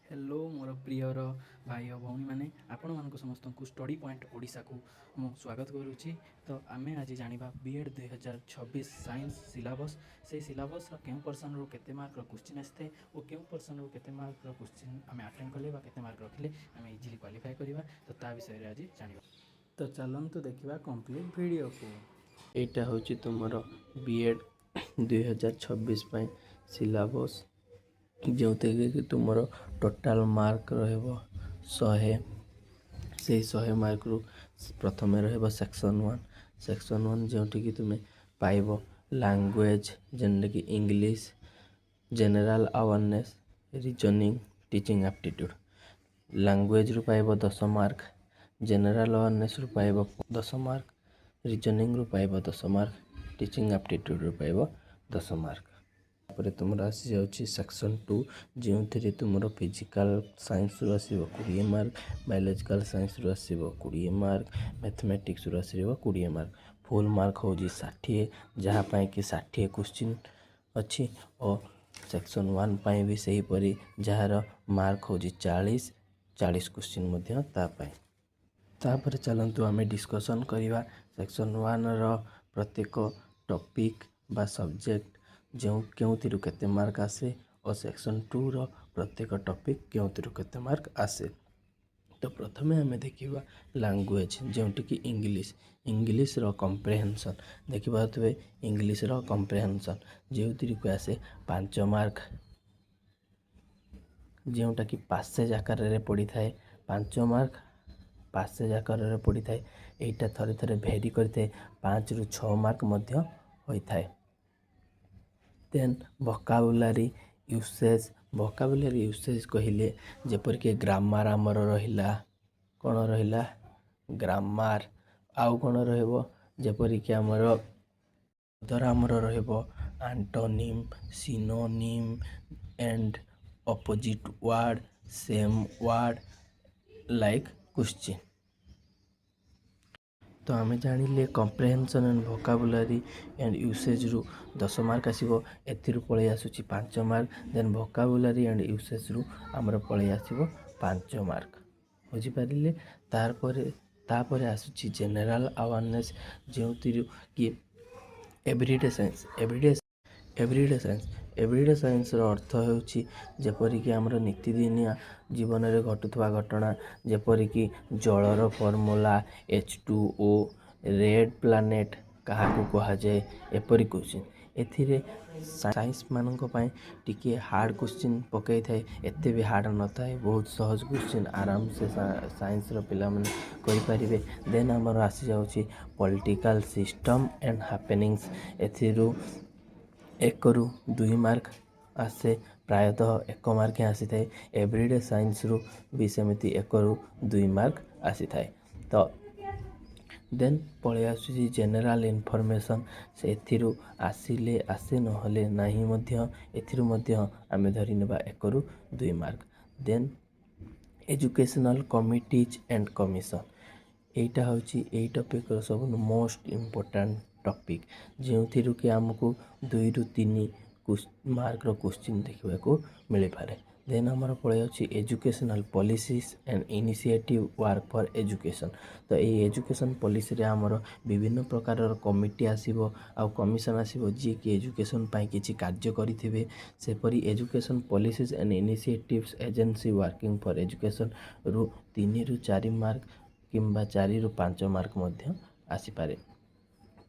Hello मोर prior भाई और भौणी मैंने आपण मानक समस्त को स्टडी पॉइंट ओडिशा को मु स्वागत करुच्ची। तो आमे आज जानिबा बीएड 2026 साइंस सिलेबस से सिलेबस केउ पर्सन रो केते मार्क रो क्वेश्चन आसते और केउ पर्सन रो केते मार्क रो क्वेश्चन आमे अटेंड कले बा केते मार्क रखिले आमे इजीली क्वालिफाई करबा। तो ता विषय रे आज जानिबा। तो चलंतु देखिबा कंप्लीट वीडियो को। एटा होची तुमर बीएड 2026 पई सिलेबस जोते कि तुमर टोटाल मार्क रहबो 100 से 100 मार्क रु प्रथम रहबो सेक्शन 1 जोटी कि तुमे पाइबो लैंग्वेज जेने कि English general awareness reasoning teaching aptitude. Language रु पाइबो 10 मार्क जनरल अवेयरनेस रु पाइबो 10 मार्क रीजनिंग रु पाइबो 10 मार्क टीचिंग एप्टीट्यूड रु पाइबो 10 मार्क। तापर तुमर आसी जाउची सेक्शन 2 जोंथि तुमर फिजिकल साइंस रु आसीबो 20 मार्क बायोलॉजिकल साइंस रु आसीबो 20 मार्क मैथमेटिक्स रु आसीबो 20 मार्क। फुल मार्क होजी 60 जहाँ पाए कि 60 क्वेश्चन अच्छी और सेक्शन 1 पाए भी सही परी जहाँ मार्क होजी 40 क्वेश्चन मध्य ता पाए। तापर चलंतु आमे डिस्कशन करिवा सेक्शन 1 रो प्रत्येक टॉपिक बा सब्जेक्ट जो केउथिरु केते मार्क आसे और सेक्शन 2 रो प्रत्येक टॉपिक केउथिरु केते मार्क आसे। तो प्रथमे आमे देखिबा लैंग्वेज जोंटी कि इंग्लिश रो कॉम्प्रिहेंशन देखिबा तबे इंग्लिश रो कॉम्प्रिहेंशन जोंथिरु को आसे 5 मार्क जोंटा कि पैसेज आकार रे पड़ी थाए 5 मार्क पैसेज आकार रे पड़ी थाए। एटा थरे थरे भेरी करते 5 रु 6 मार्क मध्य होई थाए। देन वोकाबुलरी यूसेज कहिले जेपर कि ग्रामर आमर रहिला कोन रहिला ग्रामर आउ कोन रहबो जेपर कि आमर अदर आमर रहबो antonym synonym and opposite word same word like question. तो आमे जानिले comprehension and vocabulary and usage रु 10 मार्क आसीबो एथिरु पळे आसुची 5 mark. Then vocabulary and usage रु हमर पळे आसीबो 5 मार्क बुझी पारिले। तारपरे आसुची जनरल अवेयरनेस जोंतिरु कि एवरीडे साइंस रो अर्थ होउची जेपरि कि हमर नित्यदिनिया जीवन रे घटुथवा घटना जेपरि कि जलर फॉर्मूला H2O रेड प्लैनेट काहाकू कहा जाए एपरि क्वेश्चन। एथिरे साइंस मानक पय टिके हार्ड क्वेश्चन पकई थाए एते भी हार्ड न थाए बहुत सहज क्वेश्चन आराम से साइंस रो पिला माने करि परिबे। देन हमर आसी जाउची पॉलिटिकल सिस्टम एंड हैपनिंग्स एथिरु 1 रु 2 मार्क आसे प्रायतः 1 मार्क आसी थाए। एवरीडे साइंस रु भी सेमिति 1 रु 2 मार्क आसी थाए। तो देन पळे आसुची जनरल इनफॉरमेशन से एथिरु आसिले आसे नहले नाही मध्य एथिरु मध्य आमे धरि नेबा 1 रु 2 mark. Then educational committees and commission एटा होची एई टॉपिक रो सब मोस्ट इंपोर्टेंट टॉपिक जोंथिरु कि हमकु 2 रु 3 मार्क रो क्वेश्चन देखिबा को मिले पारे। देन हमर पळे अछि educational policies and initiative work for education. तो ए एजुकेशन पॉलिसी रे हमर विभिन्न प्रकार रो कमिटी आसीबो आ कमीशन आसीबो जे कि एजुकेशन पई किछि कार्य करिथिबे सेपरि education policies and initiatives agency working for education रु 3 रु 4 मार्क किंबा 4 रु 5 मार्क मध्य आसी पारे।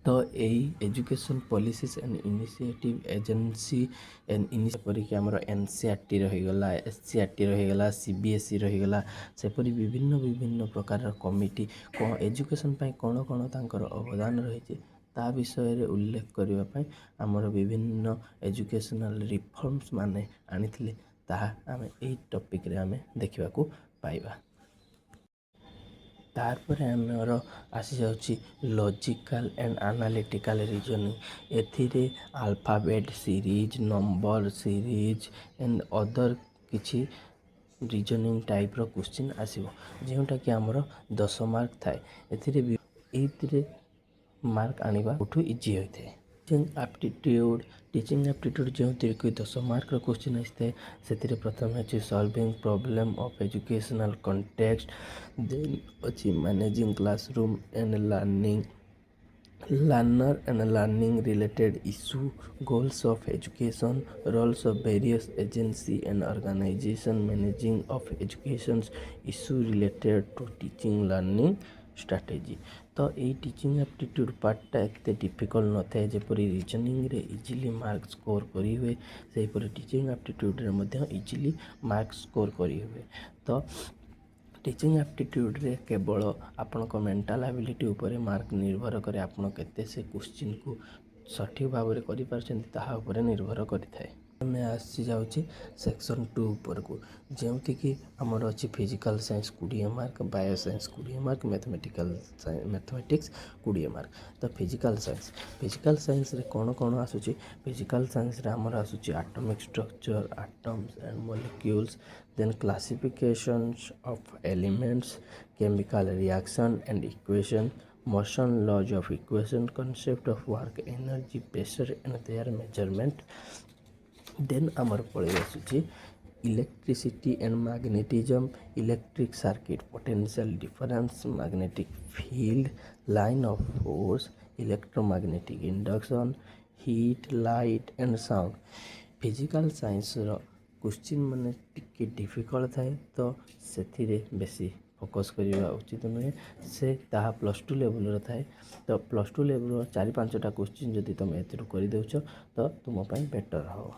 तो यही education policies and initiative agency एपरि कि हमर एनसीईआरटी रहीगला एससीईआरटी रहीगला सीबीएसई रहीगला सेपरि विभिन्न प्रकार कमिटी एजुकेशन पई कोन कोन तांकर अवदान रही ता विषय रे उल्लेख करबा पई हमर विभिन्न एजुकेशनल रिफॉर्म्स माने आनिथिले ताहा आमे एई टॉपिक रे आमे देखिबा को पाइबा। तारपर आमर आसी जाउची लॉजिकल एंड एनालिटिकल रीजनिंग एथिरे alphabet series number series and other किछि रीजनिंग टाइप रो क्वेश्चन आसीबो जेउटा कि हमर 10 मार्क थाए। एथिरे मार्क आनिबा उठु इजी होइथे टीचिंग एप्टीट्यूड जो 10 मार्क क्वेश्चन आए से प्रथम अच्छे solving problem of educational context, then अच्छी managing classroom and learner and learning related issue, goals of education, roles of various agency and organization, managing of education issue related to teaching learning strategy। तो ये teaching aptitude पार्टा एत difficult न थाए जपरी reasoning रे easily mark score करी हुए सेहीपरि teaching aptitude रे मध्य easily mark score करी हुए। तो टीचिंग एप्टीट्यूड रे केवल आपनक मेंटल एबिलिटी उपरे मार्क निर्भर करे, आपण केते से क्वेश्चन को सठिक भाव में करि पारछन्ति ताहा उपरे निर्भर करिथाए। मैं आसी जाउची सेक्शन 2 ऊपर को, जेमति कि हमर अछि physical science 20 mark, bio science 20 mark, mathematics 20 mark. तो फिजिकल साइंस रे कोन आसुची? फिजिकल साइंस रे हमर आसुची atomic structure, atoms and molecules, then classifications of elements, chemical reaction and equation, motion laws of equation, concept of work, energy, pressure and their measurement। then amar पड़े आसुची electricity and magnetism, electric circuit, potential difference, magnetic field, line of force, electromagnetic induction, heat, light and sound। Physical science question माने टिके difficult थाए, तो से बेसी focus करवा उचित नुहे, से ताहा +2 लेवल थाए। तो +2 लेवल 4-5टा क्वेश्चन जदि तुम एथरू कर देउछ तो तुम पाई बेटर हो।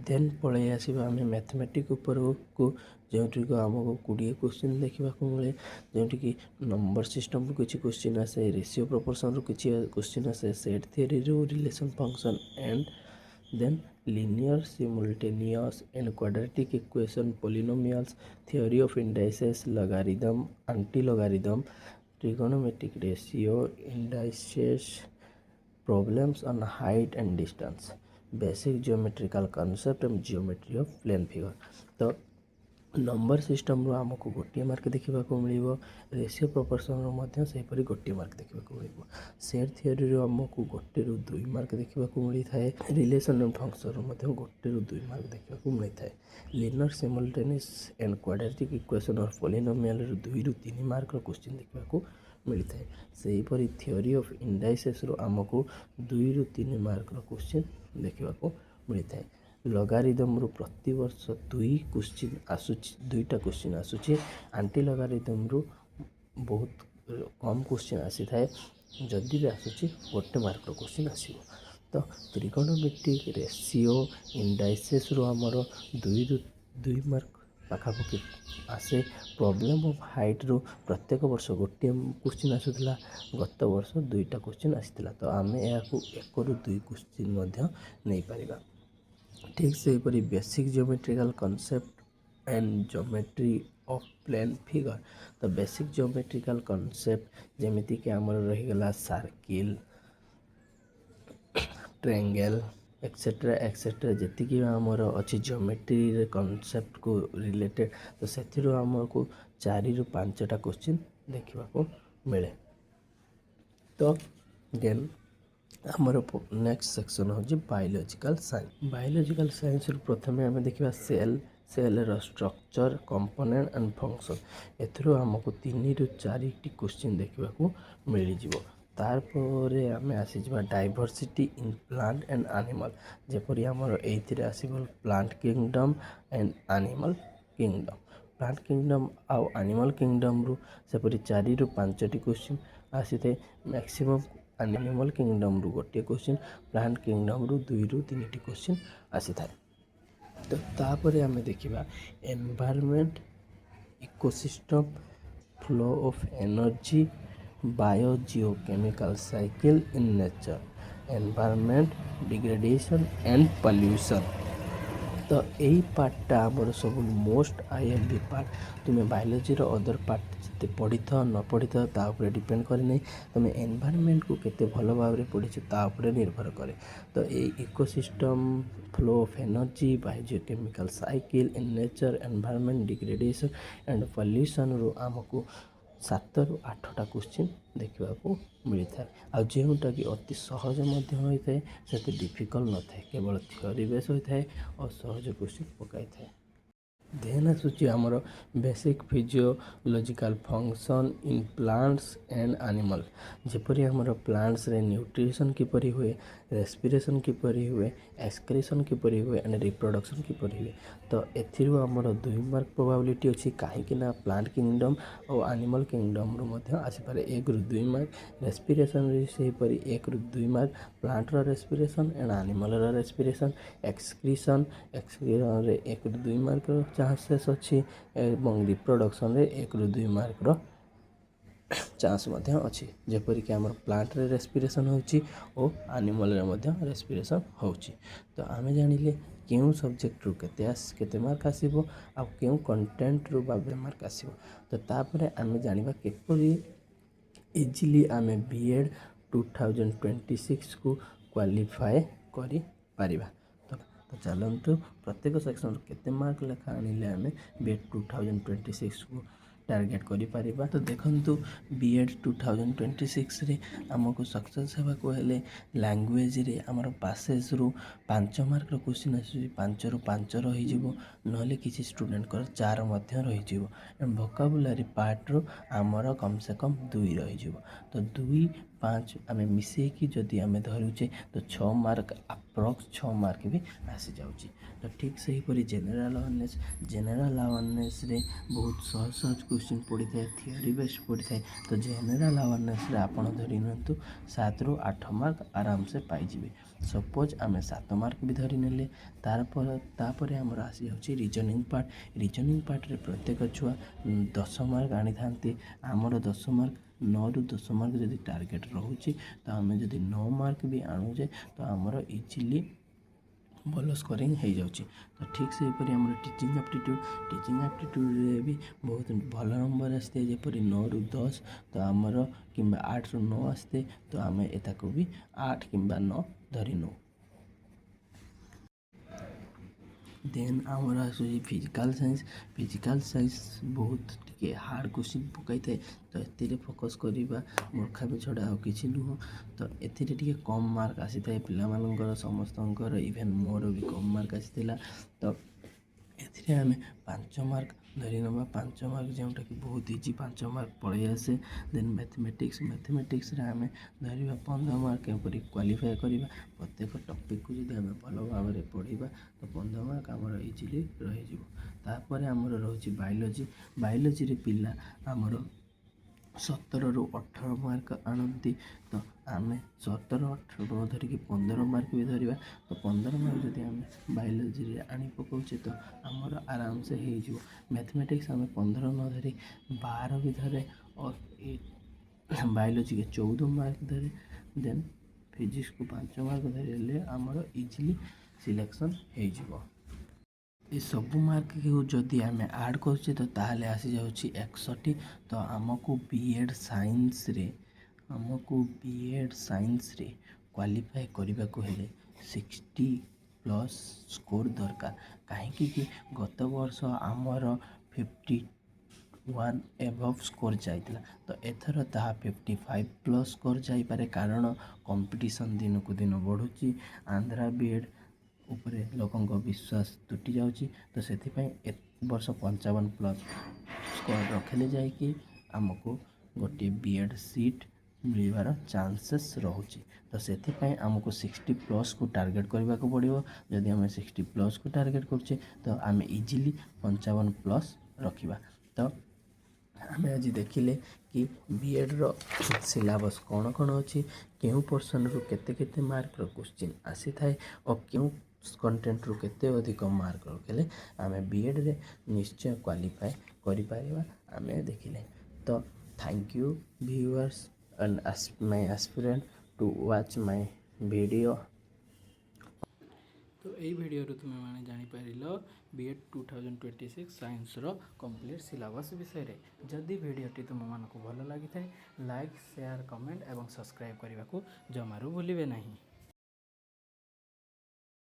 देन पलि आसवा आम मैथमेटिक्स उपर को, जोटिक आमको 20 क्वेश्चन देखा मिले, जोटि कि नंबर सिस्टम किसी क्वेश्चन आसे, रेशियो प्रोपोर्शन रू किसी क्वेश्चन आसे, सेट थ्योरी रू relation function and then linear, simultaneous and quadratic equation, polynomials, theory of indices, logarithm, anti-logarithm, trigonometric ratio, indices, problems on height and distance, basic geometrical concept and geometry of plane figure। तो number system रो आमको गोटे mark देखा मिल, ratio proportion रो सेहीपरि गोटे mark देखा मिल, set theory रो आमको 1-2 mark देखा मिलता है, रिलेशन फंक्शन रो गोटे 2 मार्क देखा मिलता है, linear, simultaneous and quadratic equation और पॉलिनोमियल 2-3 मार्क क्वेश्चन देखा मिलता है। सेहीपरि थ्योरी ऑफ इंडाइसेस रो आमको 2-3 मार्क क्वेश्चन देखा मिलता है। लगारिदम रू प्रति वर्ष 2टा क्वेश्चन आसूची, आंटी लगारिदम रू बहुत कम क्वेश्चन आसी थाए, जदि भी आसूची 1 मार्क क्वेश्चन आसीबो। तो त्रिकोणोमेट्रिक रेशियो इंडाइसेस रू हमर 2 मार्क पाखापाखि आसे। प्रॉब्लम ऑफ हाइट रू प्रत्येक वर्ष गोटे क्वेश्चन आसूला, गत वर्ष 2टा क्वेश्चन आसीथिला। तो आमे याकू 1-2 क्वेश्चन मध्य नहीं पारिबा। ठीक से हीपरि basic geometrical concept and geometry of plane figure. तो बेसिक जियोमेट्रिकल कॉन्सेप्ट जेमिति कि आमर रहीगला सर्किल, ट्रायंगल एक्सेट्रा जेतिकी आमर अच्छी जियोमेट्री कॉन्सेप्ट को रिलेटेड, तो से आमको 4-5टा क्वेश्चन देखा मिले। तो देन आमर नेक्स्ट सेक्शन हूँ बायोलॉजिकल साइंस। बायोलॉजिकल साइंस प्रथम आम देखा cell structure, component and function. एथरू आमको 3-4 क्वेश्चन देखा मिल। तारपर आम आसीजा diversity in plant and animal, जेपरी आमर एथिरे आसीबो plant kingdom and animal kingdom. Plant kingdom आउ एनिमल किंगडम रू सेपरी 4-5टी क्वेश्चन आसी थे। मैक्सिमम एनिमल किंगडम रू गोटे क्वेश्चन, प्लांट किंगडम रू 2-3टी क्वेश्चन आसी थाए। तो तापर आम देखा environment, ecosystem, flow of energy, bio geochemical cycle in nature, environment, degradation and pollution. तो यही पार्टा आमर सब मोस्ट आईएमपी पार्ट। तुम्हें बायोलोजी रो अदर पार्ट जिते पढ़ी था न पढ़ी था ता उपरे डिपेंड करे नहीं, तुम्हें एनवायरनमेंट को केते भल भाव रे पढ़ी ता उपरे निर्भर करे। तो ये ecosystem, flow of energy, biogeochemical cycle in nature, environment, degradation and pollution रो आमको ସାତରୁ ଆଠଟା କ୍ୱେଶ୍ଚିନ୍ ଦେଖିବାକୁ ମିଳିଥାଏ। ଆଉ ଯେଉଁଟାକି ଅତି ସହଜ ମଧ୍ୟ ହୋଇଥାଏ, ସେତେ ଡିଫିକଲ୍ଟ ନଥାଏ, କେବଳ ଥିଓରି ବେସ୍ ହୋଇଥାଏ ଓ ସହଜ କ୍ୱେଶ୍ଚିନ୍ ପକାଇଥାଏ। ଦେନ୍ ଆସୁଛି ଆମର basic physiological function in plants and animal. ଯେପରି ଆମର ପ୍ଲାଣ୍ଟସରେ ନ୍ୟୁଟ୍ରିସନ୍ କିପରି ହୁଏ, ରେସ୍ପିରେସନ୍ କିପରି ହୁଏ, ଏକ୍ସକ୍ରିସନ୍ କିପରି ହୁଏ ଆଣ୍ଡ ରିପ୍ରଡକ୍ସନ୍ କିପରି ହୁଏ। ତ ଏଥିରୁ ଆମର 2 ମାର୍କ ପ୍ରୋବାବିଲିଟି ଅଛି, କାହିଁକିନା ପ୍ଲାଣ୍ଟ କିଙ୍ଗଡ଼ମ୍ ଓ ଆନିମଲ୍ କିଙ୍ଗଡ଼ମ୍ରୁ ମଧ୍ୟ ଆସିପାରେ 1ରୁ 2 ମାର୍କ। ରେସ୍ପିରେସନ୍ରେ ସେହିପରି 1ରୁ 2 ମାର୍କ, ପ୍ଲାଣ୍ଟର ରେସ୍ପିରେସନ୍ ଆଣ୍ଡ ଆନିମଲ୍ର ରେସ୍ପିରେସନ୍। ଏକ୍ସକ୍ରିସନ୍ରେ 1ରୁ 2 ମାର୍କର ଚାନ୍ସେସ୍ ଅଛି ଏବଂ ରିପ୍ରଡକ୍ସନ୍ରେ 1ରୁ 2 ମାର୍କର ଚାନ୍ସ ମଧ୍ୟ ଅଛି। ଯେପରିକି ଆମର ପ୍ଲାଣ୍ଟରେ ରେସ୍ପିରେସନ୍ ହେଉଛି ଓ ଆନିମଲ୍ରେ ମଧ୍ୟ ରେସ୍ପିରେସନ୍ ହେଉଛି। ତ ଆମେ ଜାଣିଲେ କେଉଁ ସବଜେକ୍ଟରୁ କେତେ ମାର୍କ ଆସିବ ଆଉ କେଉଁ କଣ୍ଟେଣ୍ଟରୁ 90 ମାର୍କ ଆସିବ। ତ ତାପରେ ଆମେ ଜାଣିବା କିପରି ଇଜିଲି ଆମେ B.Ed 2026କୁ କ୍ୱାଲିଫାଏ କରିପାରିବା। ତ ଚାଲନ୍ତୁ ପ୍ରତ୍ୟେକ ସେକ୍ସନରୁ କେତେ ମାର୍କ ଲେଖା ଆଣିଲେ ଆମେ B.Ed 2026କୁ ଟାର୍ଗେଟ୍ କରିପାରିବା। ତ ଦେଖନ୍ତୁ B.Ed 2026ରେ ଆମକୁ ସକ୍ସେସ୍ ହେବାକୁ ହେଲେ ଲାଙ୍ଗୁଏଜ୍ରେ ଆମର ପାସେଜ୍ରୁ 5 ମାର୍କର କ୍ୱେଶ୍ଚିନ୍ ଆସୁଛି, 5ରୁ 5 ରହିଯିବ, ନହେଲେ କିଛି ଷ୍ଟୁଡେଣ୍ଟଙ୍କର 4 ମଧ୍ୟ ରହିଯିବ। ଏବଂ ଭୋକାବୁଲାରୀ ପାର୍ଟରୁ ଆମର କମ୍ ସେ କମ୍ 2 ରହିଯିବ। ତ 2, 5 ଆମେ ମିଶେଇକି ଯଦି ଆମେ ଧରୁଛେ ତ 6 ମାର୍କ, ଆପ୍ରକ୍ସ 6 ମାର୍କ ବି ଆସିଯାଉଛି। ତ ଠିକ୍ ସେହିପରି ଜେନେରାଲ୍ ଆୱାରନେସ୍ରେ ବହୁତ ସହଜ କ୍ୱେଶ୍ଚିନ୍ ପଡ଼ିଥାଏ, ଥିଓରି ବେସ୍ଡ ପଡ଼ିଥାଏ। ତ ଜେନେରାଲ୍ ଆୱାରନେସ୍ରେ ଆପଣ ଧରି ନିଅନ୍ତୁ 7ରୁ 8 ମାର୍କ ଆରାମସେ ପାଇଯିବେ। ସପୋଜ୍ ଆମେ 7 ମାର୍କ ବି ଧରିନେଲେ, ତାପରେ ଆମର ଆସିଯାଉଛି ରିଜନିଂ ପାର୍ଟ। ରିଜନିଂ ପାର୍ଟରେ ପ୍ରତ୍ୟେକ ଛୁଆ 10 ମାର୍କ ଆଣିଥାନ୍ତି। ଆମର 10 ମାର୍କ, 9ରୁ 10 ମାର୍କ ଯଦି ଟାର୍ଗେଟ୍ ରହୁଛି, ତ ଆମେ ଯଦି 9 ମାର୍କ ବି ଆଣୁଛେ ତ ଆମର ଇଜିଲି ଭଲ ସ୍କୋରିଂ ହେଇଯାଉଛି। ତ ଠିକ୍ ସେହିପରି ଆମର ଟିଚିଂ ଆପ୍ଟିଟ୍ୟୁଡ଼ରେ ବି ବହୁତ ଭଲ ନମ୍ବର ଆସିଥାଏ। ଯେପରି 9ରୁ 10 ତ ଆମର କିମ୍ବା 8ରୁ 9 ଆସିଥାଏ, ତ ଆମେ ଏତାକୁ ବି 8 କିମ୍ବା 9 ଧରି ନେଉ। ଦେନ୍ ଆମର ଆସୁଛି ଫିଜିକାଲ୍ ସାଇନ୍ସ ବହୁତ ଟିକେ ହାର୍ଡ଼ କ୍ୱେଶ୍ଚିନ୍ ପକାଇଥାଏ। ତ ଏଥିରେ ଫୋକସ୍ କରିବା ମୂର୍ଖାମି ଛଡ଼ା ଆଉ କିଛି ନୁହଁ। ତ ଏଥିରେ ଟିକେ କମ୍ ମାର୍କ ଆସିଥାଏ ପିଲାମାନଙ୍କର, ସମସ୍ତଙ୍କର, ଇଭେନ୍ ମୋର ବି କମ୍ ମାର୍କ ଆସିଥିଲା। ତ ଏଥିରେ ଆମେ 5 ମାର୍କ ଧରି ନେବା, 5 ମାର୍କ ଯେଉଁଟାକି ବହୁତ ଇଜି 5 ମାର୍କ ପଳେଇ ଆସେ। ଦେନ୍ ମ୍ୟାଥମେଟିକ୍ସରେ ଆମେ ଧରିବା 15 ମାର୍କ। ଏପରି କ୍ୱାଲିଫାଏ କରିବା, ପ୍ରତ୍ୟେକ ଟପିକ୍କୁ ଯଦି ଆମେ ଭଲ ଭାବରେ ପଢ଼ିବା ତ 15 ମାର୍କ ଆମର ଇଜିଲି ରହିଯିବ। ତାପରେ ଆମର ରହୁଛି ବାୟୋଲୋଜିରେ ପିଲା ଆମର 17ରୁ 18 ମାର୍କ ଆଣନ୍ତି। ତ ଆମେ 17, 18 ଧରିକି 15 ମାର୍କ ବି ଧରିବା। ତ 15 ମାର୍କ ଯଦି ଆମେ ବାୟୋଲୋଜିରେ ଆଣି ପକାଉଛେ ତ ଆମର ଆରାମସେ ହେଇଯିବ। ମ୍ୟାଥମେଟିକ୍ସ ଆମେ 15 ନ ଧରି 12 ବି ଧରେ ଓ ବାୟୋଲୋଜିକୁ 14 ମାର୍କ ଧରେ। ଦେନ୍ ଫିଜିକ୍ସକୁ 5 ମାର୍କ ଧରିଲେ ଆମର ଇଜିଲି ସିଲେକ୍ସନ୍ ହେଇଯିବ। ଏସବୁ ମାର୍କକୁ ଯଦି ଆମେ ଆଡ଼୍ କରୁଛେ ତ ତାହେଲେ ଆସିଯାଉଛି 61। ତ ଆମକୁ B.Ed ସାଇନ୍ସରେ କ୍ୱାଲିଫାଏ କରିବାକୁ ହେଲେ 60+ ସ୍କୋର୍ ଦରକାର। କାହିଁକି ଗତ ବର୍ଷ ଆମର 51 ଏଭଭ୍ ସ୍କୋର୍ ଯାଇଥିଲା, ତ ଏଥର ତାହା 55+ ସ୍କୋର୍ ଯାଇପାରେ, କାରଣ କମ୍ପିଟିସନ୍ ଦିନକୁ ଦିନ ବଢ଼ୁଛି। ଆନ୍ଧ୍ରା B.Ed ଉପରେ ଲୋକଙ୍କ ବିଶ୍ୱାସ ତୁଟି ଯାଉଛି। ତ ସେଥିପାଇଁ ଏ ବର୍ଷ 55+ ସ୍କୋର୍ ରଖିଲେ ଯାଇକି ଆମକୁ ଗୋଟିଏ B.Ed ସିଟ୍ ମିଳିବାର ଚାନ୍ସେସ୍ ରହୁଛି। ତ ସେଥିପାଇଁ ଆମକୁ 60+କୁ ଟାର୍ଗେଟ୍ କରିବାକୁ ପଡ଼ିବ। ଯଦି ଆମେ 60+କୁ ଟାର୍ଗେଟ୍ କରୁଛେ ତ ଆମେ ଇଜିଲି 55+ ରଖିବା। ତ ଆମେ ଆଜି ଦେଖିଲେ କି B.Edର ସିଲାବସ୍ କ'ଣ ଅଛି, କେଉଁ ପର୍ସନ୍ରୁ କେତେ ମାର୍କର କ୍ୱେଶ୍ଚିନ୍ ଆସିଥାଏ ଓ କେଉଁ କଣ୍ଟେଣ୍ଟରୁ କେତେ ଅଧିକ ମାର୍କ ରଖିଲେ ଆମେ B.Edରେ ନିଶ୍ଚୟ କ୍ୱାଲିଫାଏ କରିପାରିବା, ଆମେ ଦେଖିଲେ। ତ thank you viewers and my aspirant to watch my video. ତ ଏଇ ଭିଡ଼ିଓରୁ ତୁମେମାନେ ଜାଣିପାରିଲ B.Ed 2026 ସାଇନ୍ସର କମ୍ପ୍ଲିଟ୍ ସିଲାବସ୍ ବିଷୟରେ। ଯଦି ଭିଡ଼ିଓଟି ତୁମମାନଙ୍କୁ ଭଲ ଲାଗିଥାଏ, ଲାଇକ୍, ସେୟାର, କମେଣ୍ଟ ଏବଂ ସବସ୍କ୍ରାଇବ୍ କରିବାକୁ ଜମାରୁ ଭୁଲିବେ ନାହିଁ।